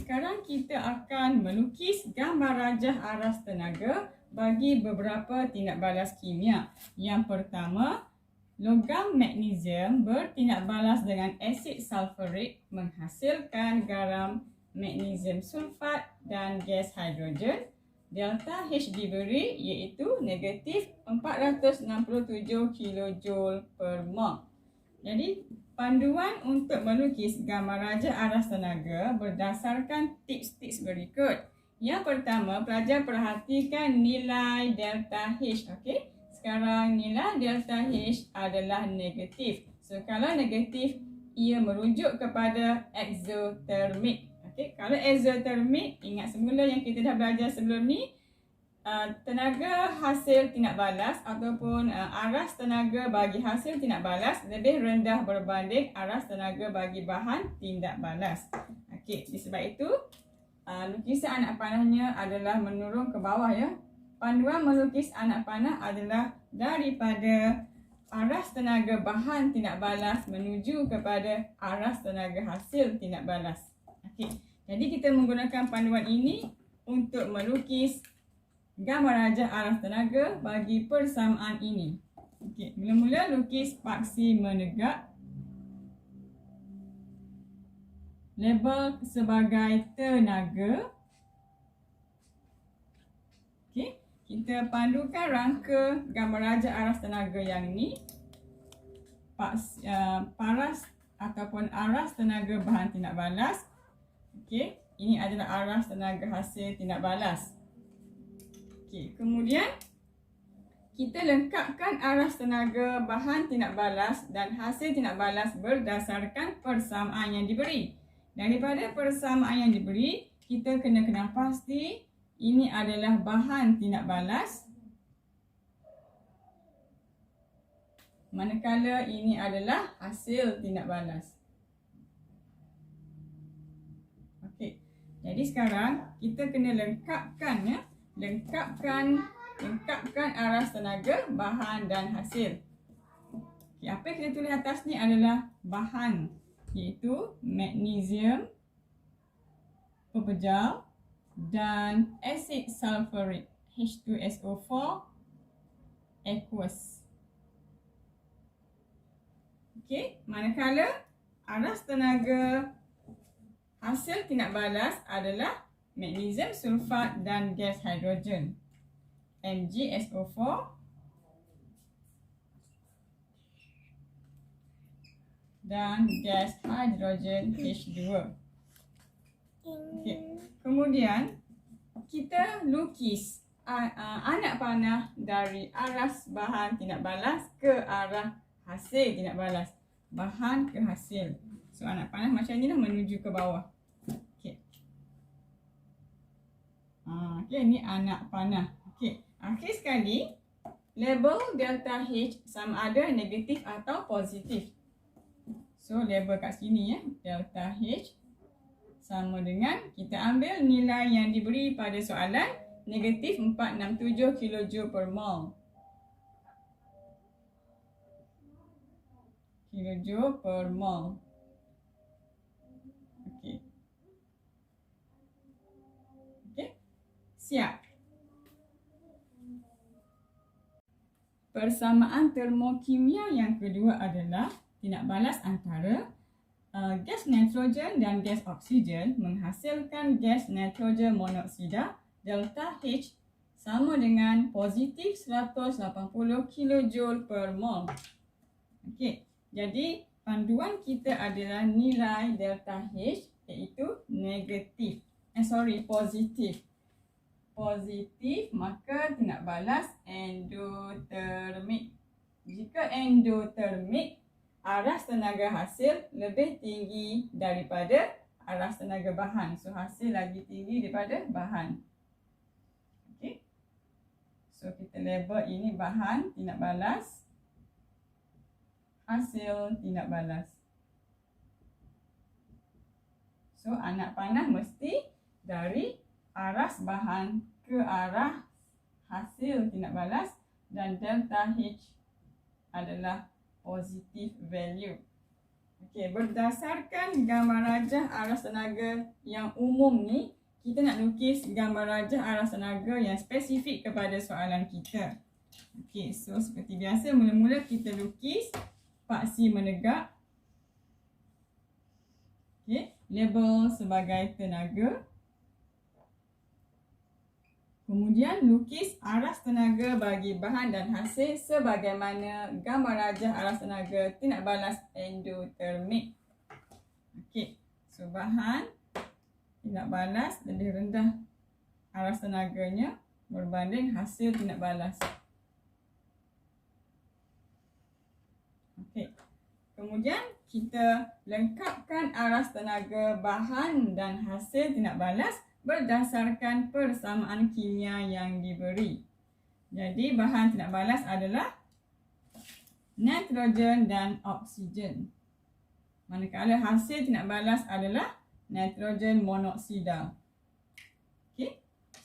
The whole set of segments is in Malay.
sekarang kita akan melukis gambar rajah aras tenaga bagi beberapa tindak balas kimia. Yang pertama, logam magnesium bertindak balas dengan asid sulfurik menghasilkan garam magnesium sulfat dan gas hidrogen. Delta H diberi iaitu negatif 467 kJ per mol. Jadi, panduan untuk melukis gambar rajah aras tenaga berdasarkan tips-tips berikut. Yang pertama, pelajar perhatikan nilai delta H. Okey, sekarang nilai delta H adalah negatif. So, kalau negatif, ia merujuk kepada exothermic. Okey, kalau exothermic, ingat semula yang kita dah belajar sebelum ni, tenaga hasil tindak balas ataupun aras tenaga bagi hasil tindak balas lebih rendah berbanding aras tenaga bagi bahan tindak balas. Okey, disebab itu lukisan anak panahnya adalah menurun ke bawah ya. Panduan melukis anak panah adalah daripada aras tenaga bahan tindak balas menuju kepada aras tenaga hasil tindak balas. Okey, jadi kita menggunakan panduan ini untuk melukis gambar rajah aras tenaga bagi persamaan ini. Okey, mula-mula lukis paksi menegak. Label sebagai tenaga. Okey, kita pandukan rangka gambar rajah aras tenaga yang ni. Paras ataupun aras tenaga bahan tindak balas. Okey, ini adalah aras tenaga hasil tindak balas. Okey, kemudian kita lengkapkan aras tenaga bahan tindak balas dan hasil tindak balas berdasarkan persamaan yang diberi. Daripada persamaan yang diberi, kita kena kenal pasti ini adalah bahan tindak balas, manakala ini adalah hasil tindak balas. Okey, jadi sekarang kita kena lengkapkan ya. Lengkapkan aras tenaga, bahan dan hasil. Okay, apa yang kita tulis atas ni adalah bahan, iaitu magnesium pepejal dan asid sulfurik H2SO4 aqueous. Okey, manakala aras tenaga hasil tindak balas adalah magnesium sulfat dan gas hidrogen MgSO4 dan gas hidrogen H2. Okay. Kemudian kita lukis anak panah dari aras bahan tindak balas ke arah hasil tindak balas. Bahan ke hasil. So anak panah macam ni lah menuju ke bawah. Okey, ni anak panah. Okey, akhir sekali label delta H sama ada negatif atau positif. So label kat sini ya, delta H sama dengan kita ambil nilai yang diberi pada soalan negatif 467 kJ per mol. KJ per mol. Okey. Siap. Persamaan termokimia yang kedua adalah tindak balas antara gas nitrogen dan gas oksigen menghasilkan gas nitrogen monoksida delta H sama dengan positif 180 kJ per mol. Okey, jadi panduan kita adalah nilai delta H iaitu negatif. Positif. Positif, maka tindak balas endotermik. Jika endotermik, aras tenaga hasil lebih tinggi daripada aras tenaga bahan. So hasil lagi tinggi daripada bahan. Okey. So kita label ini bahan tindak balas, hasil tindak balas. So anak panah mesti dari aras bahan ke arah hasil tindak balas dan delta H adalah positive value. Okey, berdasarkan gambar rajah aras tenaga yang umum ni, kita nak lukis gambar rajah aras tenaga yang spesifik kepada soalan kita. Okey, so seperti biasa, mula-mula kita lukis paksi menegak. Okey, label sebagai tenaga. Kemudian lukis aras tenaga bagi bahan dan hasil sebagaimana gambar rajah aras tenaga tindak balas endotermik. Okey, so bahan tindak balas lebih rendah aras tenaganya berbanding hasil tindak balas. Okey, kemudian kita lengkapkan aras tenaga bahan dan hasil tindak balas berdasarkan persamaan kimia yang diberi. Jadi bahan tindak balas adalah nitrogen dan oksigen. Manakala hasil tindak balas adalah nitrogen monoksida. Okey.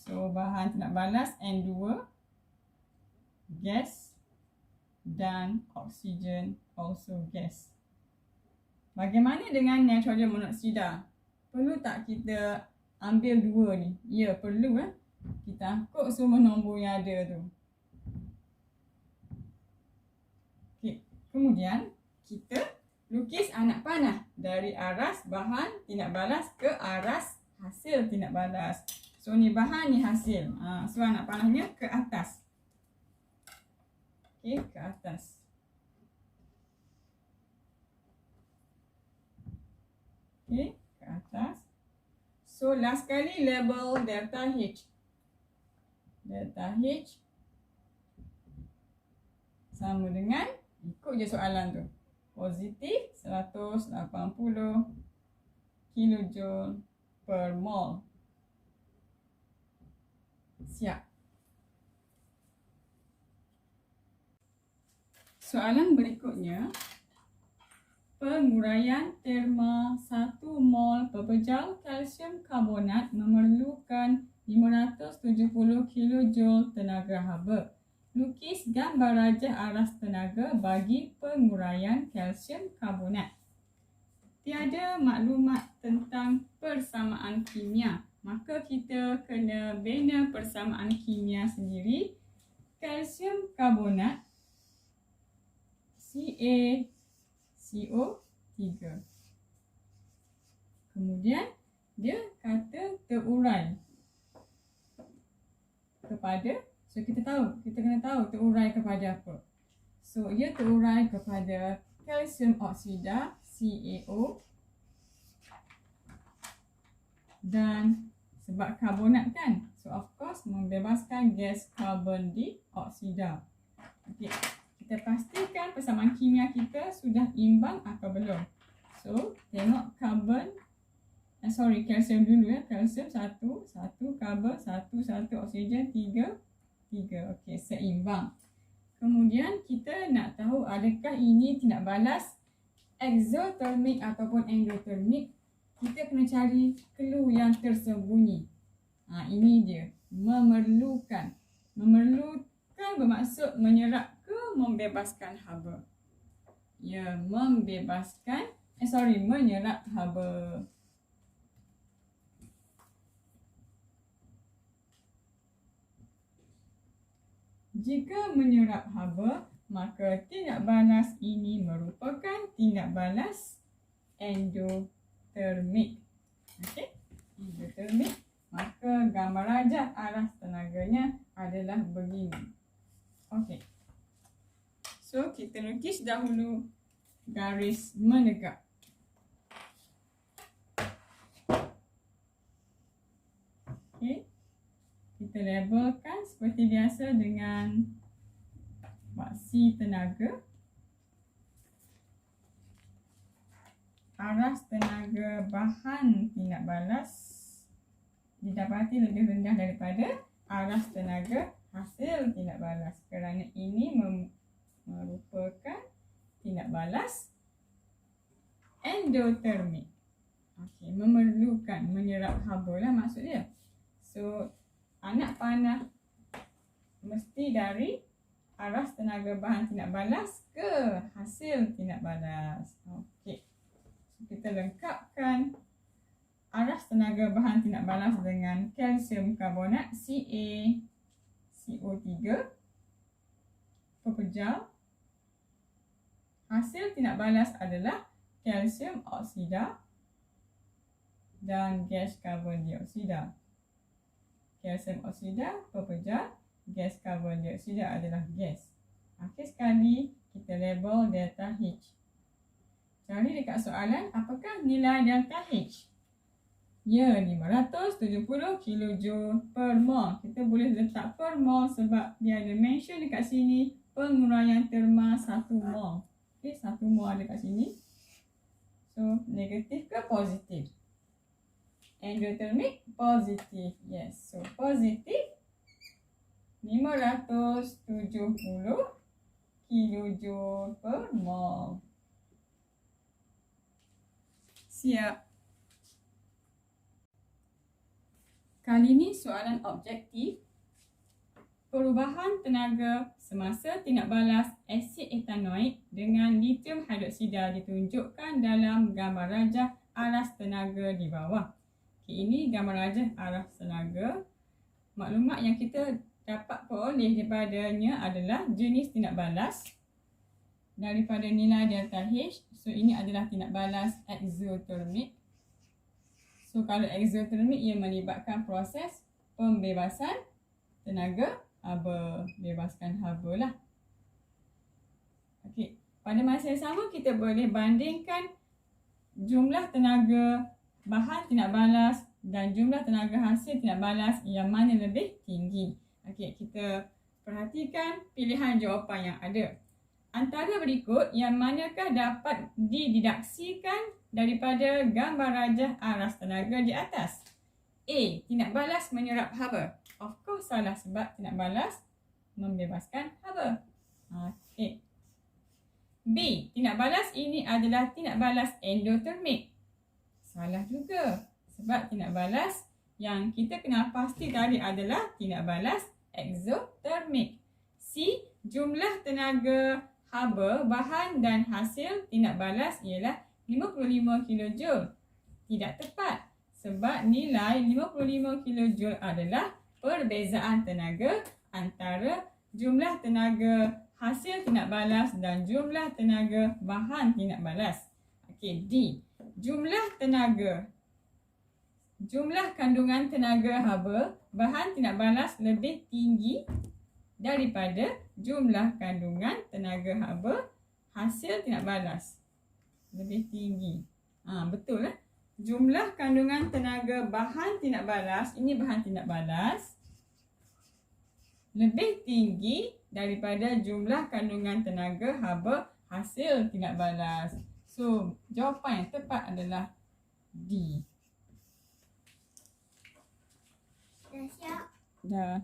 So bahan tindak balas N2 gas dan oksigen also gas. Bagaimana dengan nitrogen monoksida? Perlu tak kita ambil dua ni? Ya, perlu kita angkut semua nombor yang ada tu. Okey, kemudian kita lukis anak panah dari aras bahan tindak balas ke aras hasil tindak balas. So ni bahan, ni hasil. So anak panahnya ke atas. Okey, ke atas. Okey, ke atas. So last kali label delta H. Delta H sama dengan, ikut je soalan tu, positif 180 kilojoule per mol. Siap. Soalan berikutnya, penguraian terma 1 mol pepejal kalsium karbonat memerlukan 570 kilojoule tenaga haba. Lukis gambar rajah aras tenaga bagi penguraian kalsium karbonat. Tiada maklumat tentang persamaan kimia, maka kita kena bina persamaan kimia sendiri. Kalsium karbonat CaCO3. Kemudian dia kata terurai kepada, so kita kena tahu terurai kepada apa. So ia terurai kepada kalsium oksida CaO, dan sebab karbonat kan, so of course membebaskan gas karbon dioksida. Okey, kita pastikan persamaan kimia kita sudah imbang atau belum. So tengok kalsium dulu ya. Kalsium 1, 1, karbon 1, 1, oksigen 3, 3. Okey, seimbang. Kemudian kita nak tahu adakah ini tindak balas exothermic ataupun endotermic. Kita kena cari clue yang tersembunyi. Ini dia. Memerlukan. Memerlukan bermaksud menyerap ke membebaskan haba. Ya, menyerap haba. Jika menyerap haba, maka tindak balas ini merupakan tindak balas endotermik. Okey, endotermik. Maka gambar rajah aras tenaganya adalah begini. Okey. So kita lukis dahulu garis menegak. Okey. Kita labelkan seperti biasa dengan paksi tenaga. Aras tenaga bahan tindak balas didapati lebih rendah daripada aras tenaga hasil tindak balas, kerana ini merupakan tindak balas endotermik. Okey, memerlukan, menyerap haba lah maksud dia. So anak panah mesti dari aras tenaga bahan tindak balas ke hasil tindak balas. Okey. Kita lengkapkan aras tenaga bahan tindak balas dengan kalsium karbonat CaCO3 pepejal. Hasil tindak balas adalah kalsium oksida dan gas karbon dioksida. Kalsium oksida pepejal, gas karbon dioksida adalah gas. Akhir sekali, kita label delta H. Cari dekat soalan, apakah nilai delta H? Ya, 570 kJ per mol. Kita boleh letak per mol sebab dia ada mention dekat sini penguraian terma 1 mol. Okey, 1 mol ada kat sini. So, negatif ke positif? Endothermic positif. Yes, so positif 570 kJ per mol. Siap. Kali ini soalan objektif. Perubahan tenaga semasa tindak balas asid etanoik dengan lithium hidroksida ditunjukkan dalam gambar rajah aras tenaga di bawah. Okay, ini gambar rajah aras tenaga. Maklumat yang kita dapat peroleh daripadanya adalah jenis tindak balas daripada nilai delta H. So, ini adalah tindak balas exothermic. So, kalau exothermic, ia melibatkan proses pembebasan tenaga haba. Bebaskan haba lah. Okey. Pada masa yang sama, kita boleh bandingkan jumlah tenaga bahan tindak balas dan jumlah tenaga hasil tindak balas yang mana lebih tinggi. Okey, kita perhatikan pilihan jawapan yang ada. Antara berikut, yang manakah dapat dideduksikan daripada gambar rajah aras tenaga di atas? A. Tindak balas menyerap haba. Of course salah sebab tindak balas membebaskan haba. Okay. B. Tindak balas ini adalah tindak balas endothermic. Salah juga sebab tindak balas yang kita kenal pasti tadi adalah tindak balas exothermic. C. Jumlah tenaga haba, bahan dan hasil tindak balas ialah 55 kJ. Tidak tepat sebab nilai 55 kJ adalah perbezaan tenaga antara jumlah tenaga hasil tindak balas dan jumlah tenaga bahan tindak balas. Okey, D. Jumlah kandungan tenaga haba, bahan tindak balas lebih tinggi daripada jumlah kandungan tenaga haba, hasil tindak balas. Lebih tinggi. Betul lah. Jumlah kandungan tenaga bahan tindak balas, ini bahan tindak balas, lebih tinggi daripada jumlah kandungan tenaga haba, hasil tindak balas. So, jawapan yang tepat adalah D. Dah siap. Dah.